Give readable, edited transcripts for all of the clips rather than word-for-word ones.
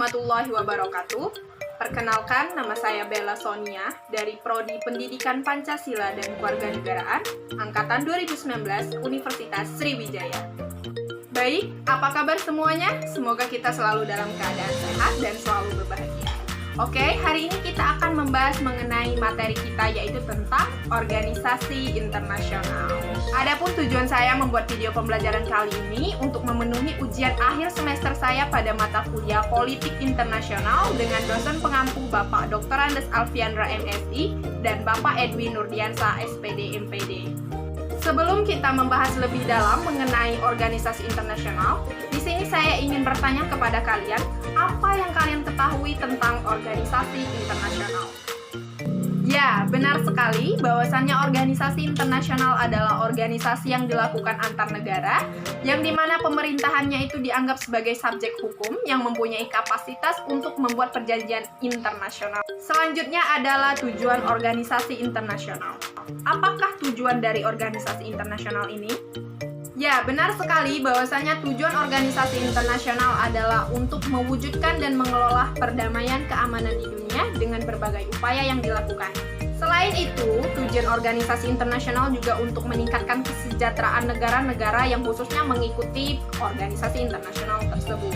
warahmatullahi wabarakatuh. Perkenalkan, nama saya Bella Sonia dari Prodi Pendidikan Pancasila dan Kewarganegaraan Angkatan 2019 Universitas Sriwijaya. Baik, apa kabar semuanya? Semoga kita selalu dalam keadaan sehat dan selalu berbahagia. Oke, hari ini kita akan membahas mengenai materi kita, yaitu tentang organisasi internasional. Adapun tujuan saya membuat video pembelajaran kali ini untuk memenuhi ujian akhir semester saya pada mata kuliah Politik Internasional dengan dosen pengampu Bapak Dr. Andes Alfiandra MSI dan Bapak Edwin Nurdiansa SPD MPD. Sebelum kita membahas lebih dalam mengenai organisasi internasional, di sini saya ingin bertanya kepada kalian, apa yang kalian ketahui tentang organisasi internasional? Ya, benar sekali bahwasannya organisasi internasional adalah organisasi yang dilakukan antar negara, yang dimana pemerintahannya itu dianggap sebagai subjek hukum yang mempunyai kapasitas untuk membuat perjanjian internasional. Selanjutnya adalah tujuan organisasi internasional. Apakah tujuan dari organisasi internasional ini? Ya, benar sekali bahwasanya tujuan organisasi internasional adalah untuk mewujudkan dan mengelola perdamaian keamanan di dunia dengan berbagai upaya yang dilakukan. Selain itu, tujuan organisasi internasional juga untuk meningkatkan kesejahteraan negara-negara yang khususnya mengikuti organisasi internasional tersebut.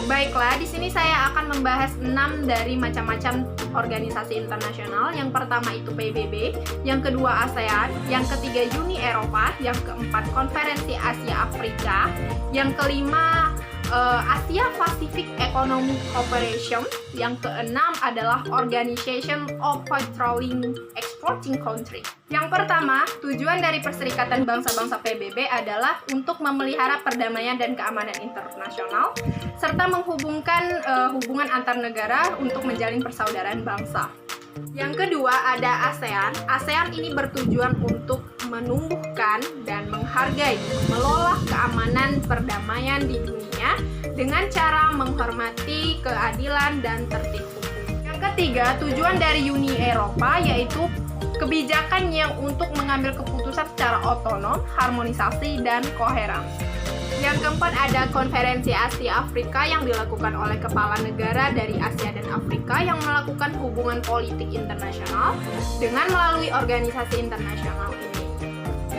Baiklah, di sini saya akan membahas 6 dari macam-macam organisasi internasional. Yang pertama itu PBB, yang kedua ASEAN, yang ketiga Uni Eropa, yang keempat Konferensi Asia Afrika, yang kelima Asia Pacific Economic Cooperation, yang keenam adalah Organization of Petroleum Exporting Country. Yang pertama, tujuan dari Perserikatan Bangsa-Bangsa PBB adalah untuk memelihara perdamaian dan keamanan internasional, serta menghubungkan hubungan antar negara untuk menjalin persaudaraan bangsa. Yang kedua ada ASEAN. ASEAN ini bertujuan untuk menumbuhkan dan menghargai, mengelola keamanan perdamaian di dunia dengan cara menghormati keadilan dan tertib hukum. Yang ketiga, tujuan dari Uni Eropa yaitu kebijakannya untuk mengambil keputusan secara otonom, harmonisasi, dan koheren. Yang keempat ada Konferensi Asia Afrika yang dilakukan oleh kepala negara dari Asia dan Afrika yang melakukan hubungan politik internasional dengan melalui organisasi internasional ini.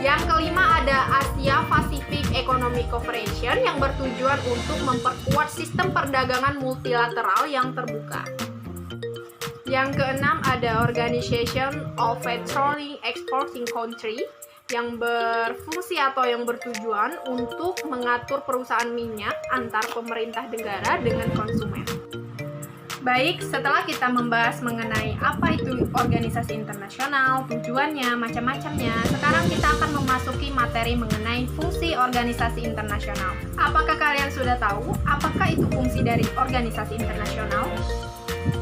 Yang kelima ada Asia Pacific Economic Cooperation yang bertujuan untuk memperkuat sistem perdagangan multilateral yang terbuka. Yang keenam ada Organization of Petroleum Exporting Country yang berfungsi atau yang bertujuan untuk mengatur perusahaan minyak antar pemerintah negara dengan konsumen. Baik, setelah kita membahas mengenai apa itu organisasi internasional, tujuannya, macam-macamnya, sekarang kita akan memasuki materi mengenai fungsi organisasi internasional. Apakah kalian sudah tahu apakah itu fungsi dari organisasi internasional?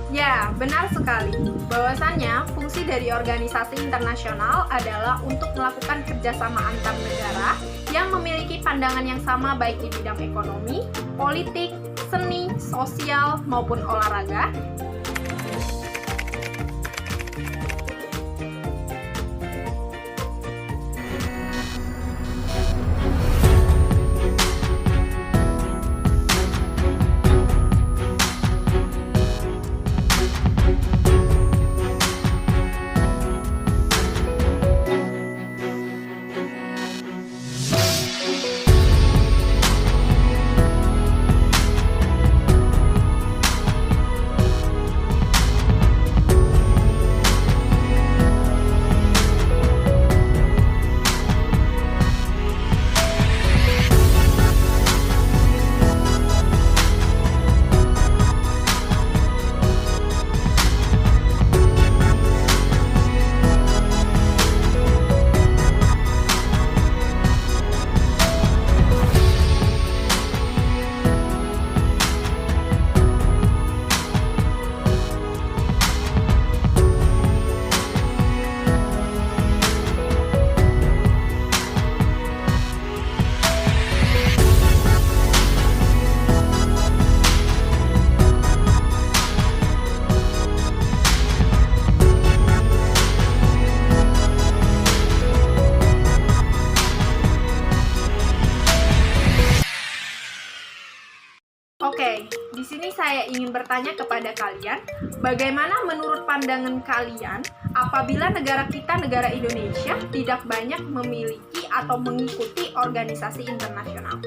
Ya, benar sekali. Bahwasannya, fungsi dari organisasi internasional adalah untuk melakukan kerjasama antar negara yang memiliki pandangan yang sama baik di bidang ekonomi, politik, seni, sosial, maupun olahraga. sini saya ingin bertanya kepada kalian, bagaimana menurut pandangan kalian apabila negara kita, negara Indonesia, tidak banyak memiliki atau mengikuti organisasi internasional?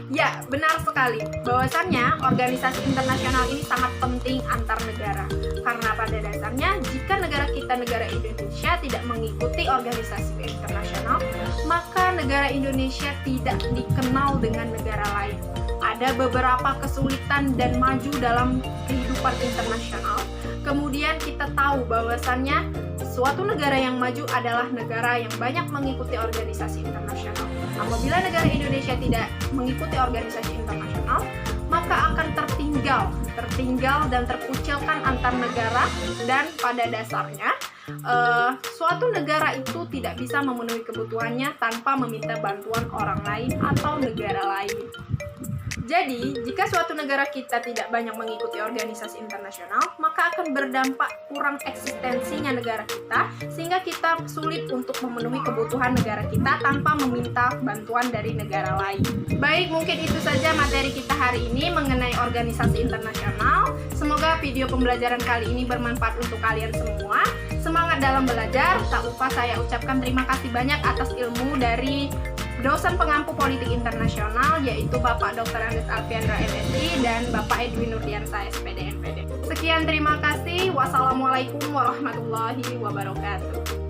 Ya, benar sekali. Bahwasannya organisasi internasional ini sangat penting antar negara. Karena pada dasarnya, jika negara kita, negara Indonesia, tidak mengikuti organisasi internasional, maka negara Indonesia tidak dikenal dengan negara lain. Ada beberapa kesulitan dan maju dalam kehidupan internasional. Kemudian kita tahu bahwasannya suatu negara yang maju adalah negara yang banyak mengikuti organisasi internasional. Apabila negara Indonesia tidak mengikuti organisasi internasional, maka akan tertinggal dan terkucilkan antar negara, dan pada dasarnya suatu negara itu tidak bisa memenuhi kebutuhannya tanpa meminta bantuan orang lain atau negara lain. Jadi, jika suatu negara kita tidak banyak mengikuti organisasi internasional, maka akan berdampak kurang eksistensinya negara kita, sehingga kita sulit untuk memenuhi kebutuhan negara kita tanpa meminta bantuan dari negara lain. Baik, mungkin itu saja materi kita hari ini mengenai organisasi internasional. Semoga video pembelajaran kali ini bermanfaat untuk kalian semua. Semangat dalam belajar. Tak lupa saya ucapkan terima kasih banyak atas ilmu dari dosen pengampu politik internasional, yaitu Bapak Dr. Andes Alfiandra MSI dan Bapak Edwin Nurdiansa SPD MPD. Sekian, terima kasih. Wassalamualaikum warahmatullahi wabarakatuh.